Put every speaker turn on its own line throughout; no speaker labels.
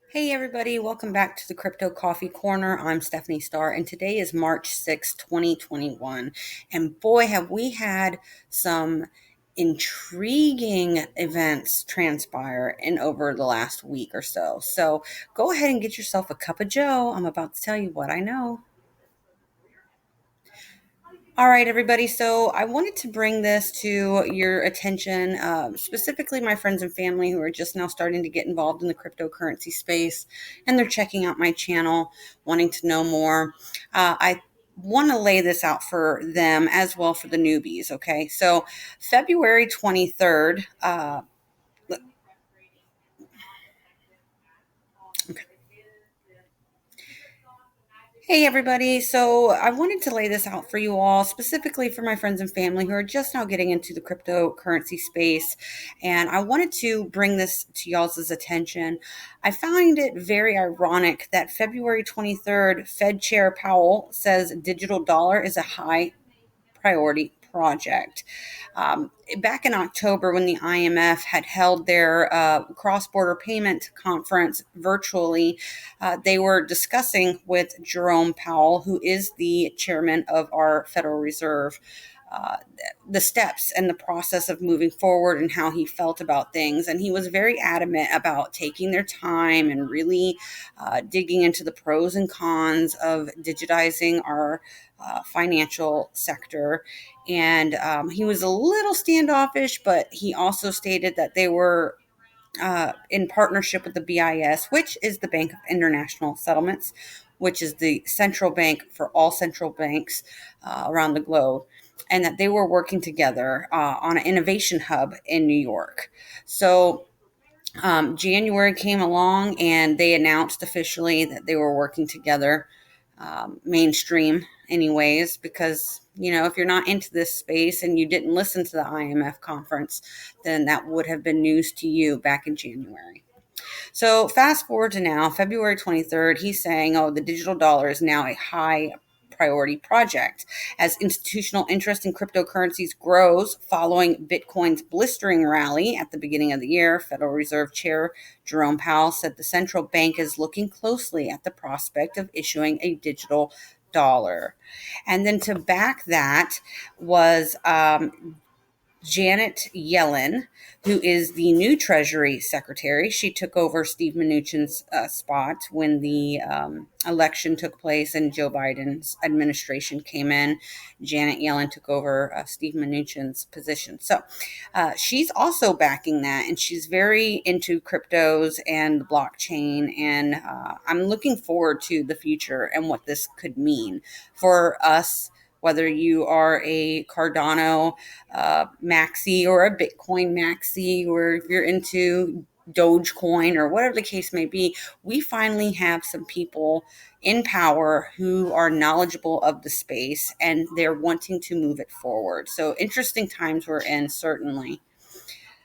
Hey everybody, welcome back to the Crypto Coffee Corner. I'm Stephanie Starr and today is March 6th, 2021. And boy, have we had some intriguing events transpire in over the last week or so. So go ahead and get yourself a cup of joe. I'm about to tell you what I know. All right, everybody. So I wanted to bring this to your attention, specifically my friends and family who are just now starting to get involved in the cryptocurrency space, and they're checking out my channel, wanting to know more. I want to lay this out for them as well for the newbies. Okay, so February 23rd. Hey everybody. So I wanted to lay this out for you all, specifically for my friends and family who are just now getting into the cryptocurrency space. And I wanted to bring this to y'all's attention. I find it very ironic that February 23rd, Fed Chair Powell says digital dollar is a high priority project. Back in October, when the IMF had held their cross border payment conference virtually, they were discussing with Jerome Powell, who is the chairman of our Federal Reserve. Uh, the steps and the process of moving forward and how he felt about things. And he was very adamant about taking their time and really digging into the pros and cons of digitizing our financial sector. And he was a little standoffish, but he also stated that they were in partnership with the BIS, which is the Bank of International Settlements, which is the central bank for all central banks around the globe, and that they were working together on an innovation hub in New York. So January came along and they announced officially that they were working together, mainstream, anyways, because, if you're not into this space and you didn't listen to the IMF conference, then that would have been news to you back in January. So fast forward to now, February 23rd, he's saying, oh, the digital dollar is now a high priority project. As institutional interest in cryptocurrencies grows following Bitcoin's blistering rally at the beginning of the year, Federal Reserve Chair Jerome Powell said the central bank is looking closely at the prospect of issuing a digital dollar. And then to back that was Janet Yellen, who is the new Treasury Secretary. She took over Steve Mnuchin's spot when the election took place and Joe Biden's administration came in. Janet Yellen took over Steve Mnuchin's position. So she's also backing that, and she's very into cryptos and the blockchain. And I'm looking forward to the future and what this could mean for us, whether you are a Cardano maxi or a Bitcoin maxi, or if you're into Dogecoin or whatever the case may be. We finally have some people in power who are knowledgeable of the space and they're wanting to move it forward. So interesting times we're in, certainly.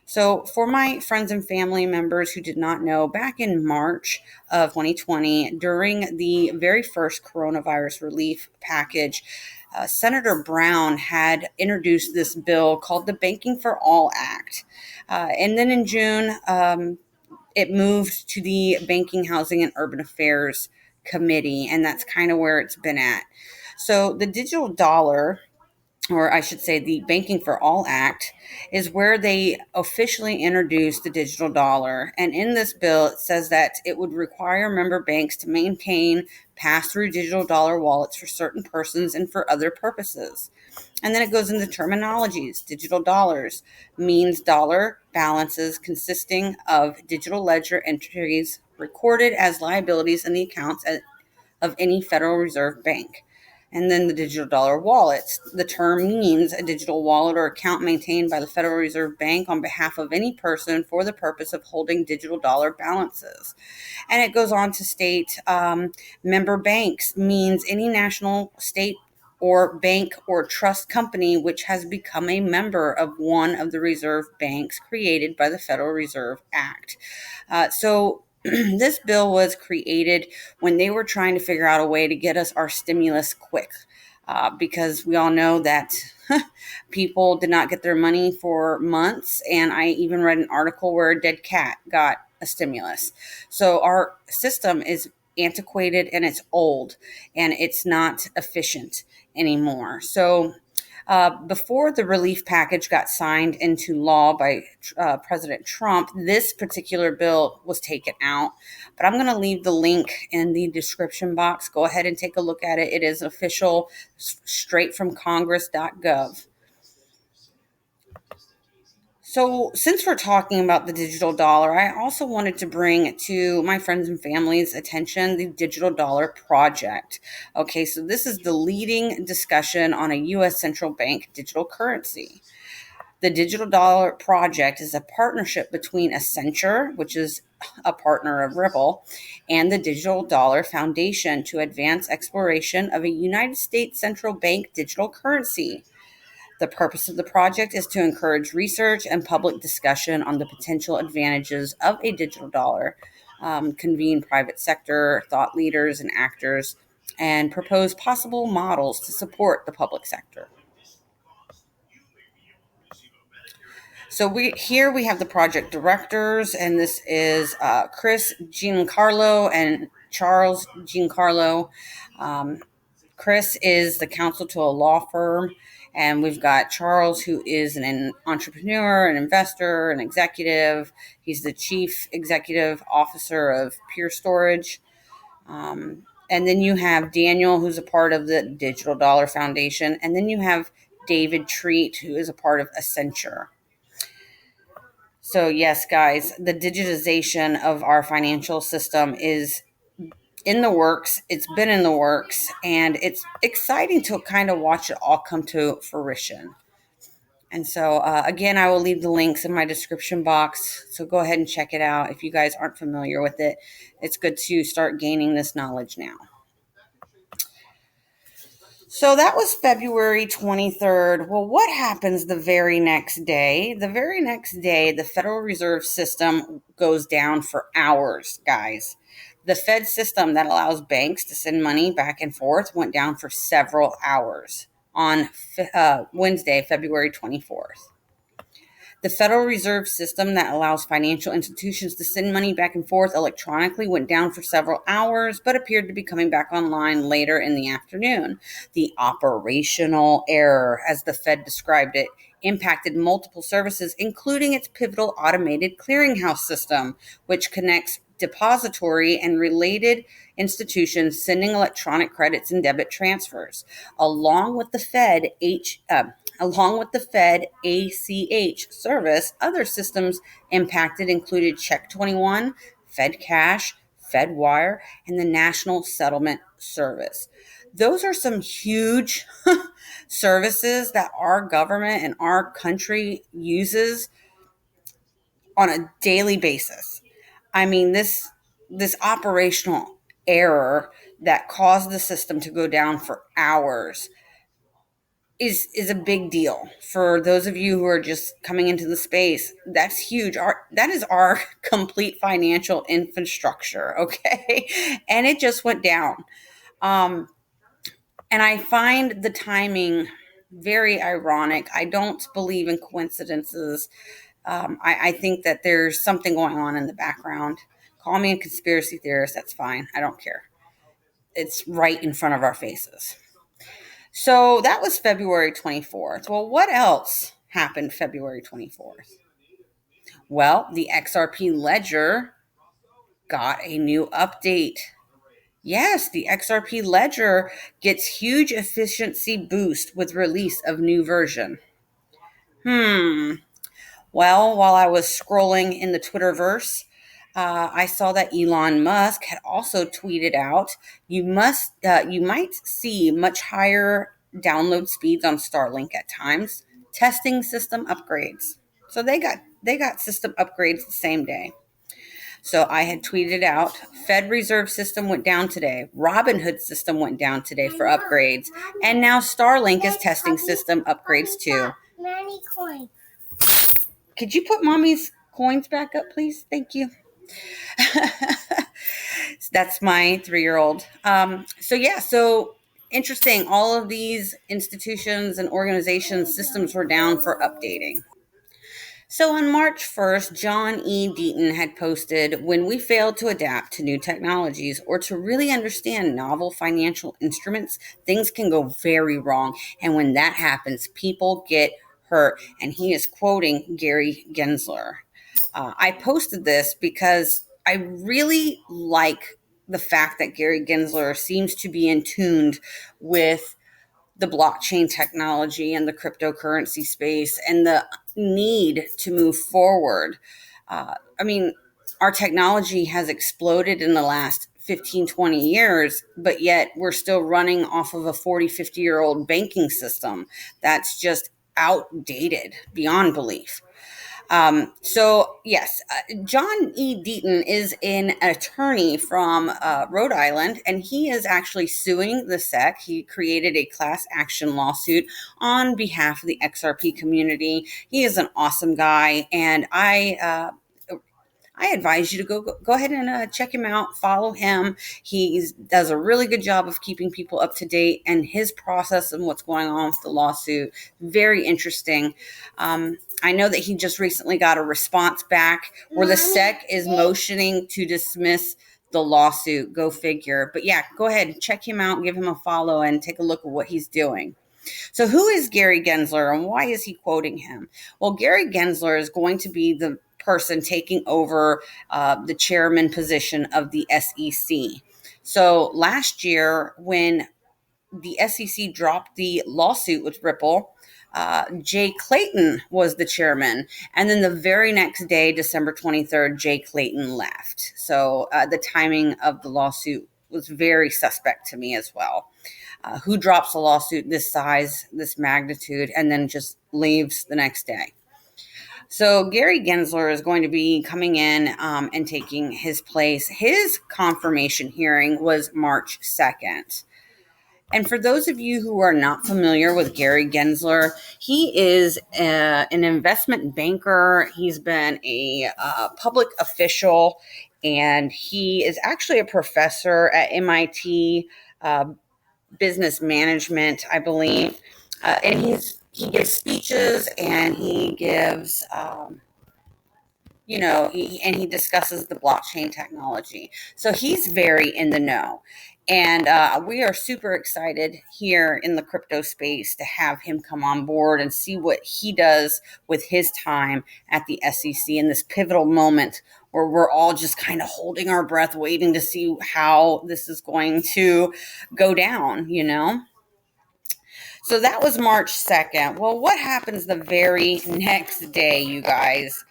So, for my friends and family members who did not know, back in March of 2020, during the very first coronavirus relief package, Senator Brown had introduced this bill called the Banking for All Act. And then in June, it moved to the Banking, Housing, and Urban Affairs Committee, and that's kind of where it's been at. So, the digital dollar, or I should say the Banking for All Act, is where they officially introduced the digital dollar. And in this bill, it says that it would require member banks to maintain pass-through digital dollar wallets for certain persons and for other purposes. And then it goes into terminologies. Digital dollars means dollar balances consisting of digital ledger entries recorded as liabilities in the accounts of any Federal Reserve Bank. And then the digital dollar wallets. The term means a digital wallet or account maintained by the Federal Reserve Bank on behalf of any person for the purpose of holding digital dollar balances. And it goes on to state member banks means any national, state, or bank or trust company which has become a member of one of the reserve banks created by the Federal Reserve Act. So this bill was created when they were trying to figure out a way to get us our stimulus quick. Because we all know that people did not get their money for months. And I even read an article where a dead cat got a stimulus. So our system is antiquated and it's old and it's not efficient anymore. So before the relief package got signed into law by President Trump, this particular bill was taken out. But I'm going to leave the link in the description box. Go ahead and take a look at it. It is official, straight from congress.gov. So, since we're talking about the digital dollar, I also wanted to bring to my friends and family's attention the Digital Dollar Project. Okay, so this is the leading discussion on a U.S. central bank digital currency. The Digital Dollar Project is a partnership between Accenture, which is a partner of Ripple, and the Digital Dollar Foundation to advance exploration of a United States central bank digital currency. The purpose of the project is to encourage research and public discussion on the potential advantages of a digital dollar, convene private sector, thought leaders, and actors, and propose possible models to support the public sector. So we have the project directors, and this is Chris Giancarlo and Charles Giancarlo. Um, Chris is the counsel to a law firm, and we've got Charles, who is an entrepreneur, an investor, an executive. He's the chief executive officer of Pure Storage. And then you have Daniel, who's a part of the Digital Dollar Foundation. And then you have David Treat, who is a part of Accenture. So, yes, guys, the digitization of our financial system is in the works. It's been in the works, and it's exciting to kind of watch it all come to fruition. And so, again, I will leave the links in my description box. So go ahead and check it out. If you guys aren't familiar with it, it's good to start gaining this knowledge now. So that was February 23rd. Well, what happens the very next day? The very next day, the Federal Reserve System goes down for hours, guys. The Fed system that allows banks to send money back and forth went down for several hours on Wednesday, February 24th. The Federal Reserve System that allows financial institutions to send money back and forth electronically went down for several hours, but appeared to be coming back online later in the afternoon. The operational error, as the Fed described it, impacted multiple services, including its pivotal automated clearinghouse system, which connects depository and related institutions sending electronic credits and debit transfers, along with the Fed ACH service. Other systems impacted included Check 21, Fed Cash, FedWire, and the National Settlement Service. Those are some huge services that our government and our country uses on a daily basis. I mean, this operational error that caused the system to go down for hours is a big deal. For those of you who are just coming into the space, that's huge. That is our complete financial infrastructure, okay? And it just went down. Um, and I find the timing very ironic. I don't believe in coincidences. I think that there's something going on in the background. Call me a conspiracy theorist. That's fine. I don't care. It's right in front of our faces. So that was February 24th. Well, what else happened February 24th? Well, the XRP Ledger got a new update. Yes, the XRP Ledger gets huge efficiency boost with release of new version. Well, while I was scrolling in the Twitterverse, I saw that Elon Musk had also tweeted out, you might see much higher download speeds on Starlink at times, testing system upgrades. So they got system upgrades the same day. So I had tweeted out, Fed Reserve System went down today. Robinhood system went down today for upgrades. And now Starlink is testing system upgrades too. Could you put mommy's coins back up, please? Thank you. That's my 3-year-old. So interesting. All of these institutions and organizations systems were down for updating. So on March 1st, John E. Deaton had posted, "When we fail to adapt to new technologies or to really understand novel financial instruments, things can go very wrong. And when that happens, people get hurt." And he is quoting Gary Gensler. I posted this because I really like the fact that Gary Gensler seems to be in tune with the blockchain technology and the cryptocurrency space and the need to move forward. I mean, our technology has exploded in the last 15, 20 years, but yet we're still running off of a 40, 50-year-old banking system that's just outdated beyond belief. So yes, John E. Deaton is an attorney from Rhode Island, and he is actually suing the SEC. He created a class action lawsuit on behalf of the XRP community. He is an awesome guy, and I advise you to go ahead and check him out, follow him. He does a really good job of keeping people up to date, and his process and what's going on with the lawsuit, very interesting. I know that he just recently got a response back where the SEC is motioning to dismiss the lawsuit. Go figure. But yeah, go ahead and check him out, give him a follow, and take a look at what he's doing. So who is Gary Gensler and why is he quoting him? Well, Gary Gensler is going to be the person taking over the chairman position of the SEC. So last year, when the SEC dropped the lawsuit with Ripple, Jay Clayton was the chairman. And then the very next day, December 23rd, Jay Clayton left. So the timing of the lawsuit was very suspect to me as well. Who drops a lawsuit this size, this magnitude, and then just leaves the next day? So Gary Gensler is going to be coming in and taking his place. His confirmation hearing was March 2nd. And for those of you who are not familiar with Gary Gensler, he is an investment banker. He's been a public official, and he is actually a professor at MIT business management, I believe. And he gives speeches and he gives he discusses the blockchain technology. So he's very in the know. And we are super excited here in the crypto space to have him come on board and see what he does with his time at the SEC in this pivotal moment where we're all just kind of holding our breath, waiting to see how this is going to go down, you know? So that was March 2nd. Well, what happens the very next day, you guys?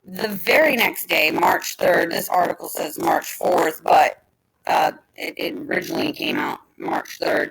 The very next day, March 3rd, this article says March 4th, but it originally came out March 3rd.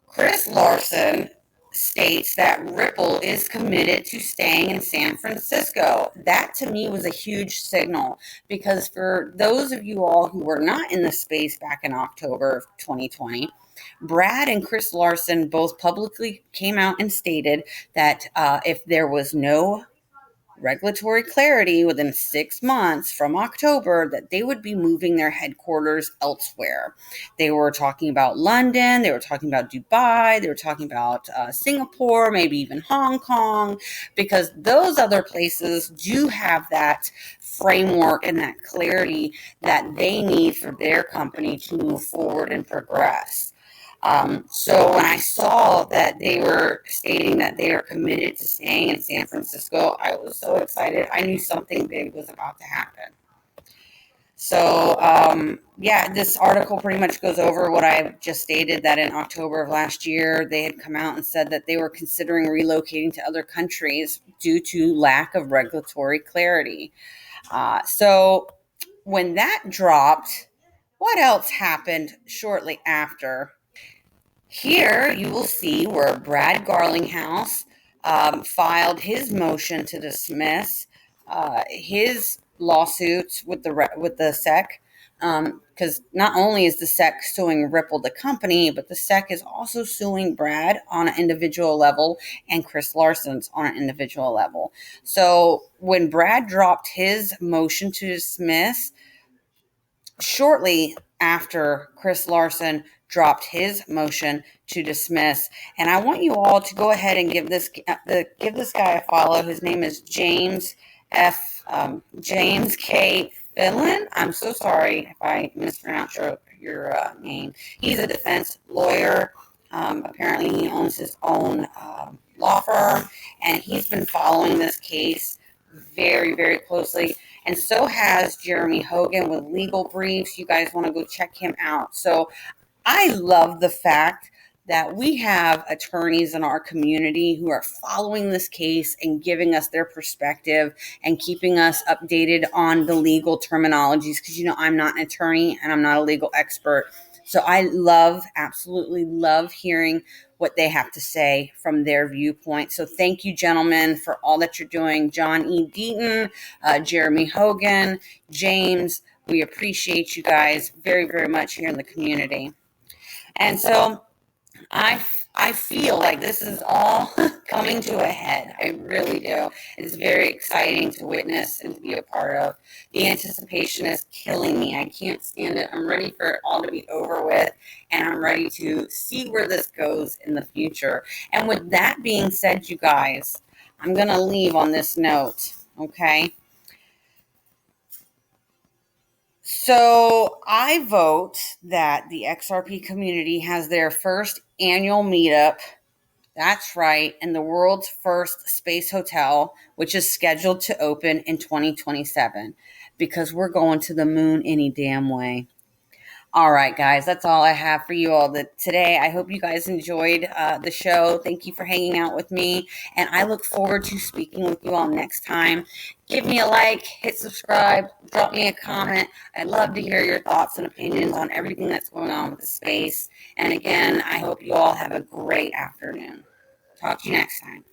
Chris Larson states that Ripple is committed to staying in San Francisco. That to me was a huge signal because for those of you all who were not in the space back in October of 2020, Brad and Chris Larson both publicly came out and stated that if there was no regulatory clarity within 6 months from October, that they would be moving their headquarters elsewhere. They were talking about London, they were talking about Dubai, they were talking about Singapore, maybe even Hong Kong, because those other places do have that framework and that clarity that they need for their company to move forward and progress. So when I saw that they were stating that they are committed to staying in San Francisco, I was so excited. I knew something big was about to happen. So, this article pretty much goes over what I've just stated, that in October of last year, they had come out and said that they were considering relocating to other countries due to lack of regulatory clarity. So when that dropped, what else happened shortly after? Here you will see where Brad Garlinghouse filed his motion to dismiss his lawsuits with the SEC, because not only is the SEC suing Ripple the company, but the SEC is also suing Brad on an individual level and Chris Larson's on an individual level. So when Brad dropped his motion to dismiss, shortly after Chris Larson dropped his motion to dismiss. And I want you all to go ahead and give this guy a follow. His name is James K. Finland. I'm so sorry if I mispronounced your name. He's a defense lawyer. Apparently, he owns his own law firm, and he's been following this case very, very closely. And so has Jeremy Hogan with Legal Briefs. You guys want to go check him out. So I love the fact that we have attorneys in our community who are following this case and giving us their perspective and keeping us updated on the legal terminologies, because I'm not an attorney and I'm not a legal expert. So I absolutely love hearing what they have to say from their viewpoint. So thank you, gentlemen, for all that you're doing. John E. Deaton, Jeremy Hogan, James, we appreciate you guys very, very much here in the community. And so I feel like this is all coming to a head. I really do. It's very exciting to witness and to be a part of. The anticipation is killing me. I can't stand it. I'm ready for it all to be over with, and I'm ready to see where this goes in the future. And with that being said, you guys, I'm going to leave on this note, okay? So I vote that the XRP community has their first annual meetup. That's right, in the world's first space hotel, which is scheduled to open in 2027, because we're going to the moon any damn way. All right, guys, that's all I have for you all today. I hope you guys enjoyed the show. Thank you for hanging out with me, and I look forward to speaking with you all next time. Give me a like, hit subscribe, drop me a comment. I'd love to hear your thoughts and opinions on everything that's going on with the space. And again, I hope you all have a great afternoon. Talk to you next time.